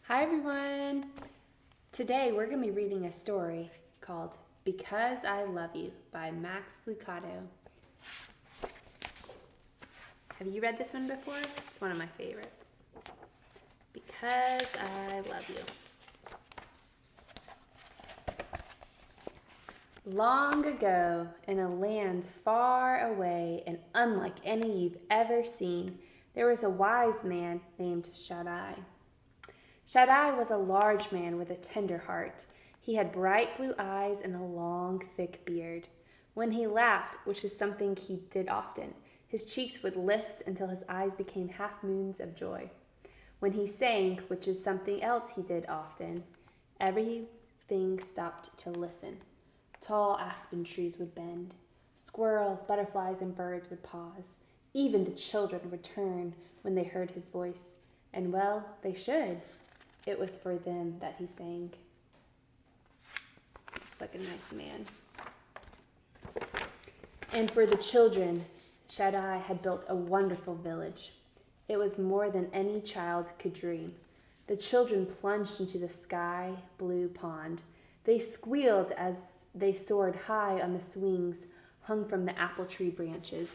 Hi everyone! Today we're going to be reading a story called Because I Love You by Max Lucado. Have you read this one before? It's one of my favorites. Because I Love You. Long ago, in a land far away and unlike any you've ever seen, there was a wise man named Shaddai. Shaddai was a large man with a tender heart. He had bright blue eyes and a long, thick beard. When he laughed, which is something he did often, his cheeks would lift until his eyes became half moons of joy. When he sang, which is something else he did often, everything stopped to listen. Tall aspen trees would bend. Squirrels, butterflies, and birds would pause. Even the children would turn when they heard his voice. And well, they should. It was for them that he sang. Looks like a nice man. And for the children, Shaddai had built a wonderful village. It was more than any child could dream. The children plunged into the sky blue pond. They squealed as they soared high on the swings hung from the apple tree branches.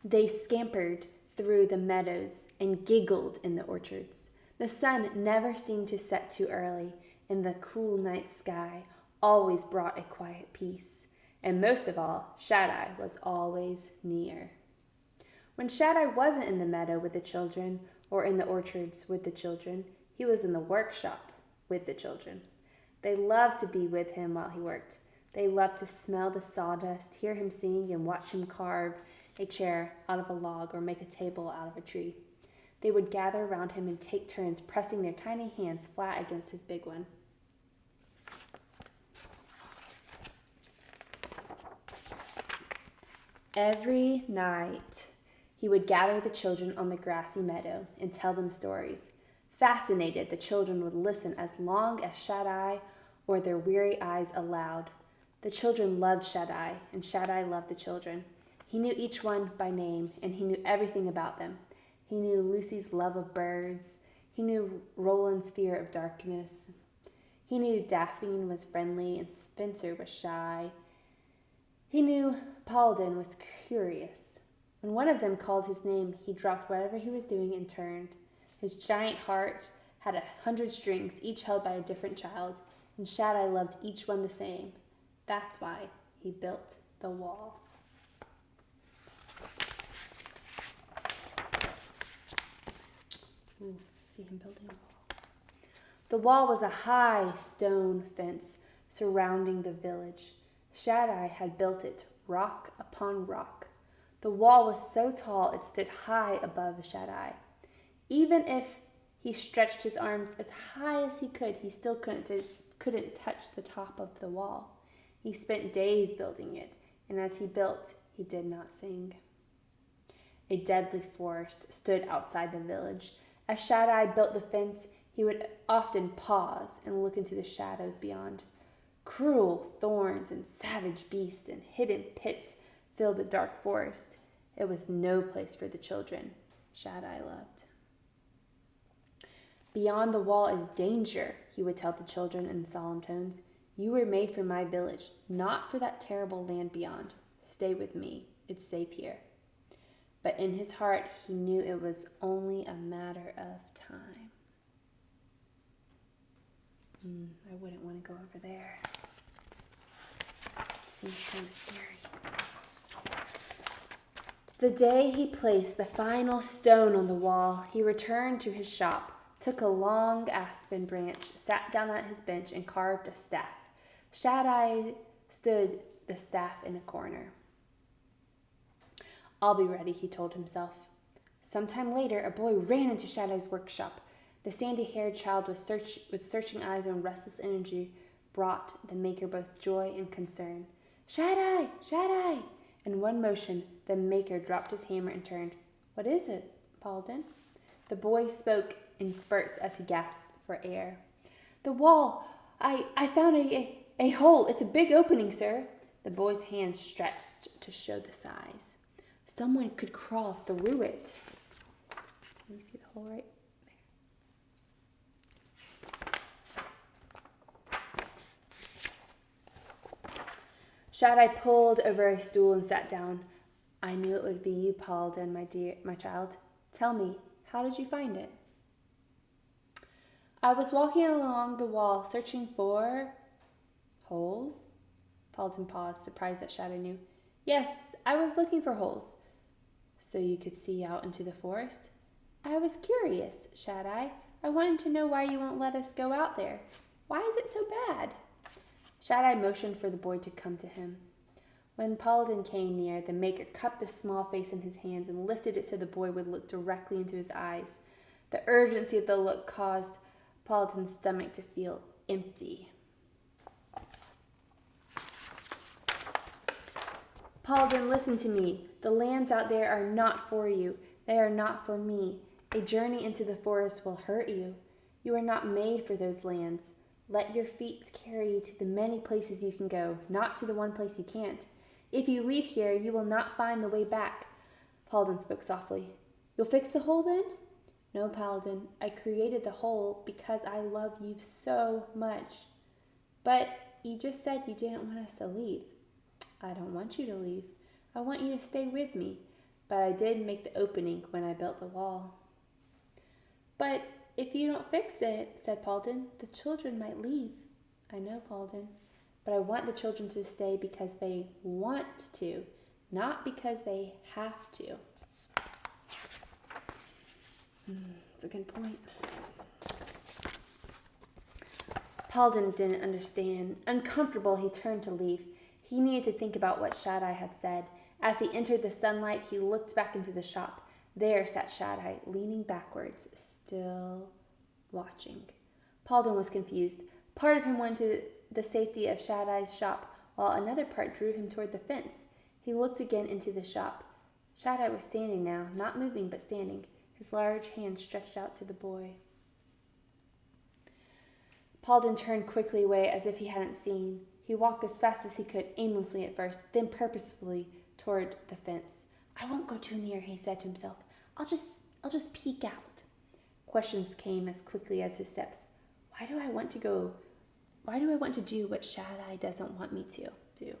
They scampered through the meadows and giggled in the orchards. The sun never seemed to set too early, and the cool night sky always brought a quiet peace. And most of all, Shaddai was always near. When Shaddai wasn't in the meadow with the children or in the orchards with the children, he was in the workshop with the children. They loved to be with him while he worked. They loved to smell the sawdust, hear him sing, and watch him carve a chair out of a log or make a table out of a tree. They would gather around him and take turns pressing their tiny hands flat against his big one. Every night, he would gather the children on the grassy meadow and tell them stories. Fascinated, the children would listen as long as Shaddai or their weary eyes allowed. The children loved Shaddai, and Shaddai loved the children. He knew each one by name, and he knew everything about them. He knew Lucy's love of birds. He knew Roland's fear of darkness. He knew Daphne was friendly and Spencer was shy. He knew Paladin was curious. When one of them called his name, he dropped whatever he was doing and turned. His giant heart had 100 strings, each held by a different child, and Shaddai loved each one the same. That's why he built the wall. See him building a wall. The wall was a high stone fence surrounding the village. Shaddai had built it rock upon rock. The wall was so tall it stood high above Shaddai. Even if he stretched his arms as high as he could, he still couldn't touch the top of the wall. He spent days building it, and as he built, he did not sing. A deadly forest stood outside the village. As Shaddai built the fence, he would often pause and look into the shadows beyond. Cruel thorns and savage beasts and hidden pits filled the dark forest. It was no place for the children Shaddai loved. Beyond the wall is danger, he would tell the children in solemn tones. You were made for my village, not for that terrible land beyond. Stay with me. It's safe here. But in his heart, he knew it was only a matter of time. I wouldn't want to go over there. Seems kind of scary. The day he placed the final stone on the wall, he returned to his shop, took a long aspen branch, sat down at his bench, and carved a staff. Shaddai stood the staff in a corner. I'll be ready, he told himself. Sometime later, a boy ran into Shaddai's workshop. The sandy-haired child with searching eyes and restless energy brought the maker both joy and concern. Shaddai! Shaddai! In one motion, the maker dropped his hammer and turned. What is it, Paladin? The boy spoke in spurts as he gasped for air. The wall! I found a hole. It's a big opening, sir. The boy's hand stretched to show the size. Someone could crawl through it. Let me see the hole right there. Shaddai pulled over a stool and sat down. I knew it would be you, Paladin, my child. Tell me, how did you find it? I was walking along the wall, searching for holes. Paladin paused, surprised that Shaddai knew. Yes, I was looking for holes. So you could see out into the forest? I was curious, Shaddai. I wanted to know why you won't let us go out there. Why is it so bad? Shaddai motioned for the boy to come to him. When Paladin came near, the Maker cupped the small face in his hands and lifted it so the boy would look directly into his eyes. The urgency of the look caused Paladin's stomach to feel empty. Paladin, listen to me. The lands out there are not for you. They are not for me. A journey into the forest will hurt you. You are not made for those lands. Let your feet carry you to the many places you can go, not to the one place you can't. If you leave here, you will not find the way back. Paladin spoke softly. You'll fix the hole then? No, Paladin. I created the hole because I love you so much. But you just said you didn't want us to leave. I don't want you to leave. I want you to stay with me. But I did make the opening when I built the wall. But if you don't fix it, said Paladin, the children might leave. I know, Paladin. But I want the children to stay because they want to, not because they have to. That's a good point. Paladin didn't understand. Uncomfortable, he turned to leave. He needed to think about what Shaddai had said. As he entered the sunlight, he looked back into the shop. There sat Shaddai, leaning backwards, still watching. Paladin was confused. Part of him went to the safety of Shaddai's shop, while another part drew him toward the fence. He looked again into the shop. Shaddai was standing now, not moving but standing, his large hand stretched out to the boy. Paladin turned quickly away as if he hadn't seen. He walked as fast as he could, aimlessly at first, then purposefully toward the fence. I won't go too near, he said to himself. I'll just peek out. Questions came as quickly as his steps. Why do I want to do what Shaddai doesn't want me to do?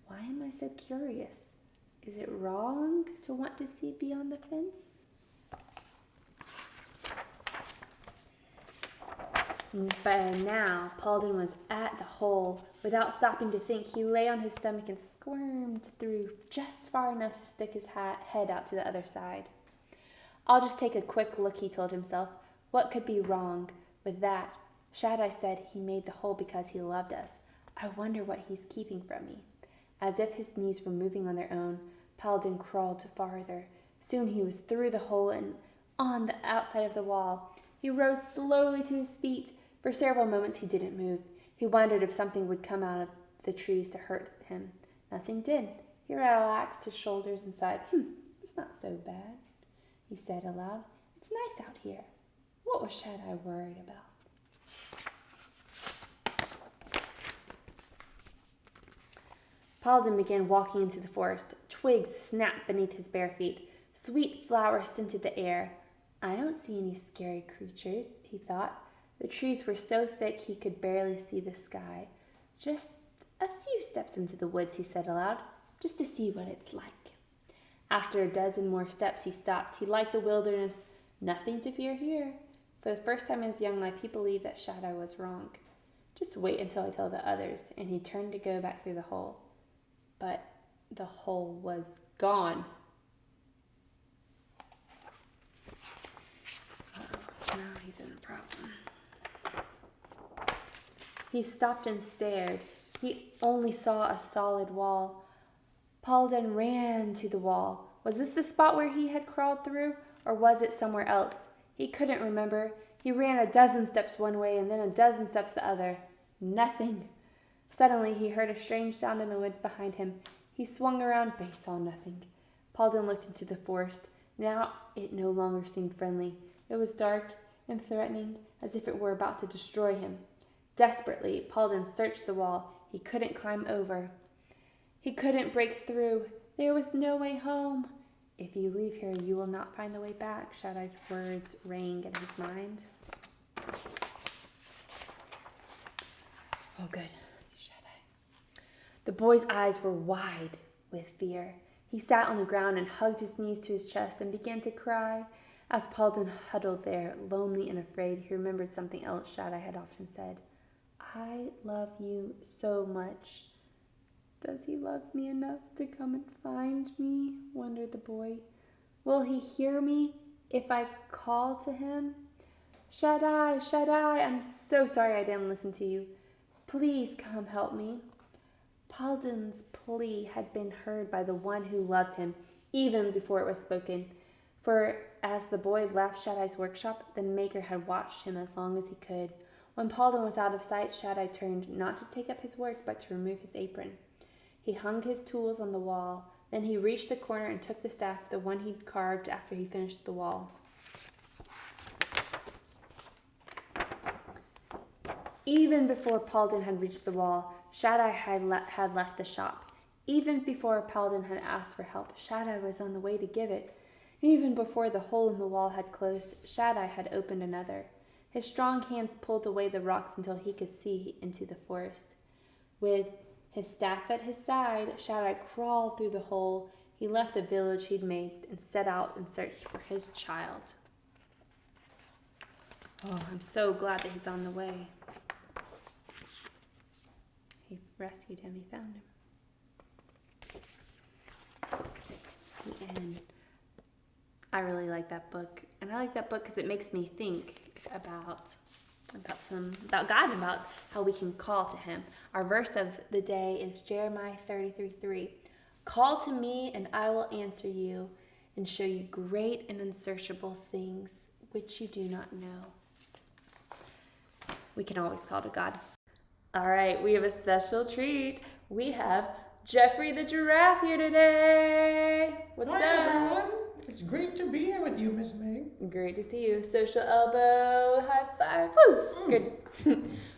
Why am I so curious? Is it wrong to want to see beyond the fence? By now, Paladin was at the hole. Without stopping to think, he lay on his stomach and squirmed through just far enough to stick his head out to the other side. I'll just take a quick look, he told himself. What could be wrong with that? Shaddai said he made the hole because he loved us. I wonder what he's keeping from me. As if his knees were moving on their own, Paladin crawled farther. Soon he was through the hole and on the outside of the wall. He rose slowly to his feet. For several moments he didn't move. He wondered if something would come out of the trees to hurt him. Nothing did. He relaxed his shoulders and sighed. It's not so bad, he said aloud. It's nice out here. What was Shaddai worried about? Paladin began walking into the forest. Twigs snapped beneath his bare feet. Sweet flowers scented the air. I don't see any scary creatures, he thought. The trees were so thick he could barely see the sky. Just a few steps into the woods, he said aloud, just to see what it's like. After a dozen more steps, he stopped. He liked the wilderness. Nothing to fear here. For the first time in his young life, he believed that Shaddai was wrong. Just wait until I tell the others, and he turned to go back through the hole. But the hole was gone. Now he's in a problem. He stopped and stared. He only saw a solid wall. Paladin ran to the wall. Was this the spot where he had crawled through, or was it somewhere else? He couldn't remember. He ran a dozen steps one way and then a dozen steps the other. Nothing. Suddenly he heard a strange sound in the woods behind him. He swung around, but he saw nothing. Paladin looked into the forest. Now it no longer seemed friendly. It was dark and threatening, as if it were about to destroy him. Desperately, Paladin searched the wall. He couldn't climb over. He couldn't break through. There was no way home. If you leave here, you will not find the way back, Shaddai's words rang in his mind. Oh, good. Shaddai. The boy's eyes were wide with fear. He sat on the ground and hugged his knees to his chest and began to cry. As Paulden huddled there, lonely and afraid, he remembered something else Shaddai had often said. I love you so much. Does he love me enough to come and find me? Wondered the boy. Will he hear me if I call to him? Shaddai, Shaddai, I'm so sorry I didn't listen to you. Please come help me. Paulden's plea had been heard by the one who loved him, even before it was spoken. For as the boy left Shaddai's workshop, the maker had watched him as long as he could. When Paulden was out of sight, Shaddai turned not to take up his work, but to remove his apron. He hung his tools on the wall. Then he reached the corner and took the staff, the one he'd carved after he finished the wall. Even before Paulden had reached the wall, Shaddai had left the shop. Even before Paulden had asked for help, Shaddai was on the way to give it. Even before the hole in the wall had closed, Shaddai had opened another. His strong hands pulled away the rocks until he could see into the forest. With his staff at his side, Shaddai crawled through the hole. He left the village he'd made and set out in search for his child. Oh, I'm so glad that he's on the way. He rescued him. He found him. The end. I really like that book. And I like that book because it makes me think about God, about how we can call to him. Our verse of the day is Jeremiah 33:3. Call to me and I will answer you and show you great and unsearchable things which you do not know. We can always call to God. All right, we have a special treat. We have Jeffrey the giraffe here today. What's up? Hi, everyone. It's great to be here with you, Miss May. Great to see you. Social elbow, high five. Woo! Good.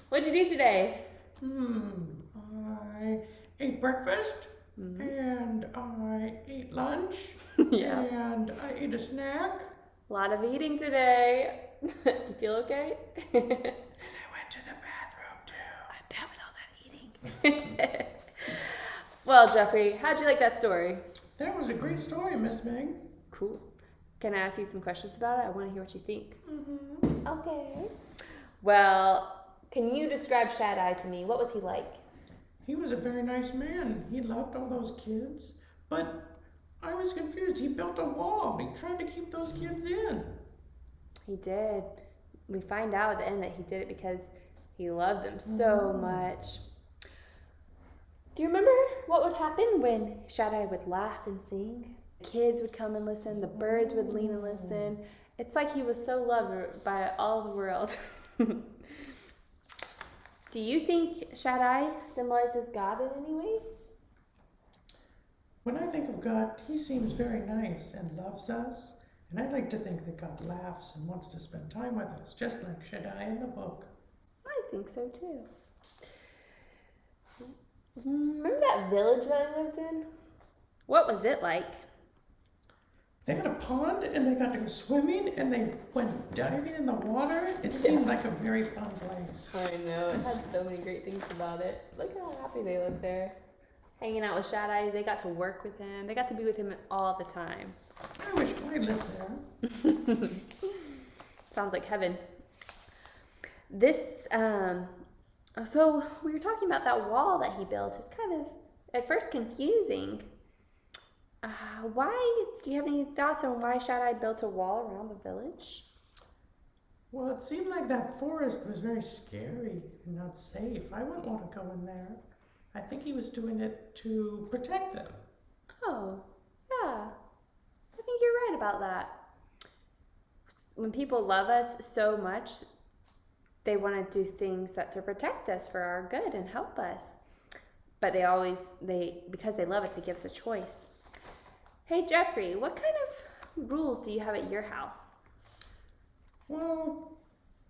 What'd you do today? I ate breakfast, and I ate lunch, Yeah. and I ate a snack. A lot of eating today. You feel okay? I went to the bathroom, too. I bet with all that eating. Well, Jeffrey, how'd you like that story? That was a great story, Miss May. Cool. Can I ask you some questions about it? I want to hear what you think. Okay. Well, can you describe Shaddai to me? What was he like? He was a very nice man. He loved all those kids, but I was confused. He built a wall. He tried to keep those kids in. He did. We find out at the end that he did it because he loved them so much. Do you remember what would happen when Shaddai would laugh and sing? The kids would come and listen. The birds would lean and listen. It's like he was so loved by all the world. Do you think Shaddai symbolizes God in any ways? When I think of God, he seems very nice and loves us. And I'd like to think that God laughs and wants to spend time with us, just like Shaddai in the book. I think so too. Remember that village that I lived in? What was it like? They got a pond and they got to go swimming and they went diving in the water. It seemed like a very fun place. I know, it had so many great things about it. Look how happy they looked there. Hanging out with Shaddai, they got to work with him. They got to be with him all the time. I wish I lived there. Sounds like heaven. This, so we were talking about that wall that he built. It's kind of, at first, confusing. Do you have any thoughts on why Shaddai built a wall around the village? Well, it seemed like that forest was very scary and not safe. I wouldn't want to go in there. I think he was doing it to protect them. Oh, yeah. I think you're right about that. When people love us so much, they want to do things to protect us for our good and help us. But because they love us, they give us a choice. Hey, Jeffrey, what kind of rules do you have at your house? Well,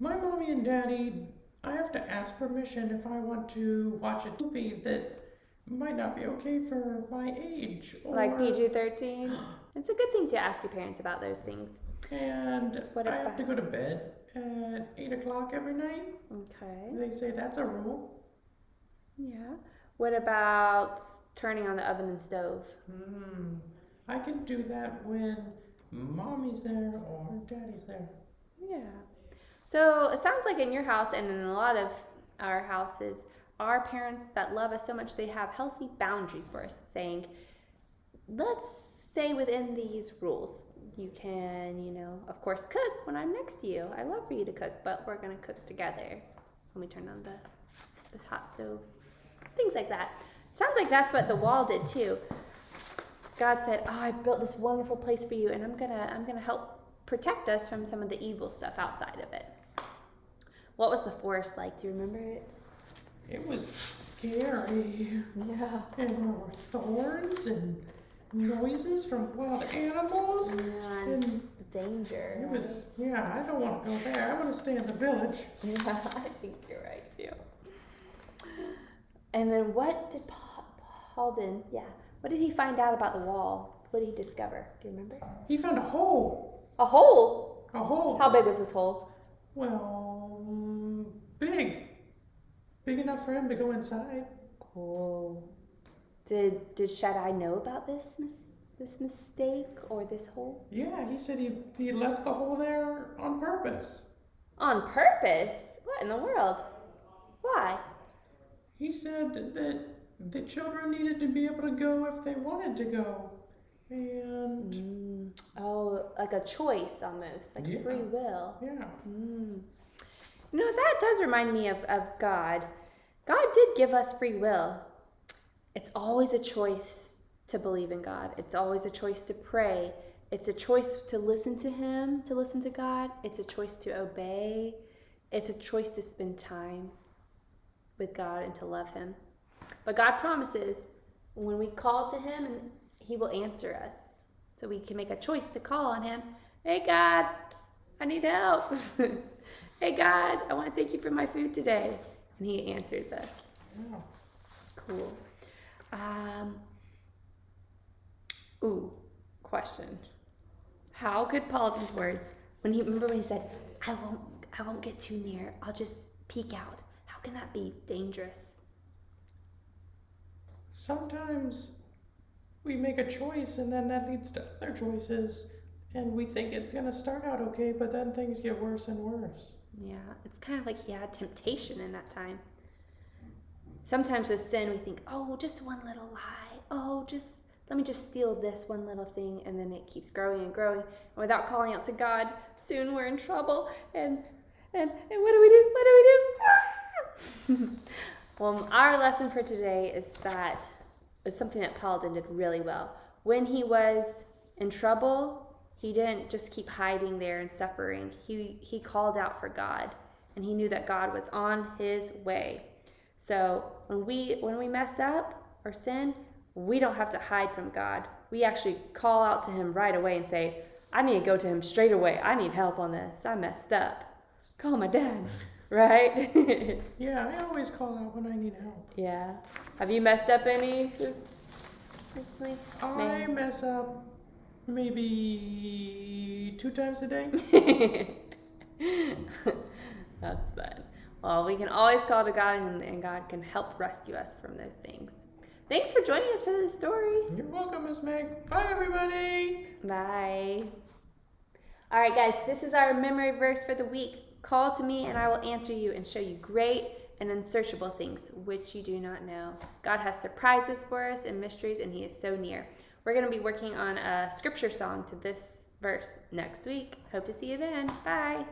my mommy and daddy, I have to ask permission if I want to watch a movie that might not be okay for my age. Like PG-13? It's a good thing to ask your parents about those things. And I have to go to bed at 8 o'clock every night. Okay. They say that's a rule. Yeah. What about turning on the oven and stove? I can do that when mommy's there or daddy's there. Yeah. So it sounds like in your house and in a lot of our houses, our parents that love us so much, they have healthy boundaries for us, saying, let's stay within these rules. You can, of course, cook when I'm next to you. I love for you to cook, but we're going to cook together when we turn on the hot stove. Things like that. Sounds like that's what the wall did too. God said, I built this wonderful place for you, and I'm gonna help protect us from some of the evil stuff outside of it. What was the forest like? Do you remember it? It was scary. Yeah. And there were thorns and noises from wild animals. Yeah, and danger. It was, I don't want to go there. I want to stay in the village. Yeah, I think you're right too. And then what did what did he find out about the wall? What did he discover? Do you remember? He found a hole. A hole? A hole. How big was this hole? Well, big. Big enough for him to go inside. Cool. Did Shaddai know about this mistake or this hole? Yeah, he said he left the hole there on purpose. On purpose? What in the world? Why? He said that the children needed to be able to go if they wanted to go. And... Oh, like a choice almost, like free will. Yeah. That does remind me of God. God did give us free will. It's always a choice to believe in God. It's always a choice to pray. It's a choice to listen to Him, to listen to God. It's a choice to obey. It's a choice to spend time with God and to love Him. But God promises when we call to Him, and He will answer us. So we can make a choice to call on Him. Hey, God, I need help. Hey, God, I want to thank you for my food today. And He answers us. Yeah. Cool. Question. How could Paul's words, when he said, I won't get too near, I'll just peek out. How can that be dangerous? Sometimes we make a choice and then that leads to other choices and we think it's going to start out okay, but then things get worse and worse. Yeah, it's kind of like he had temptation in that time. Sometimes with sin we think, just one little lie. Let me just steal this one little thing, and then it keeps growing and growing. And without calling out to God, soon we're in trouble. And what do we do? What do we do? Well, our lesson for today is something that Paul did really well. When he was in trouble, he didn't just keep hiding there and suffering. He called out for God, and he knew that God was on His way. So when we mess up or sin, we don't have to hide from God. We actually call out to Him right away and say, I need to go to Him straight away. I need help on this. I messed up. Call my dad, right? Yeah, I always call out when I need help. Yeah. Have you messed up any recently? I mess up maybe 2 times a day. That's fun. Well, we can always call to God, and God can help rescue us from those things. Thanks for joining us for this story. You're welcome, Miss Meg. Bye, everybody. Bye. All right, guys, this is our memory verse for the week. Call to me, and I will answer you and show you great and unsearchable things which you do not know. God has surprises for us and mysteries, and He is so near. We're going to be working on a scripture song to this verse next week. Hope to see you then. Bye.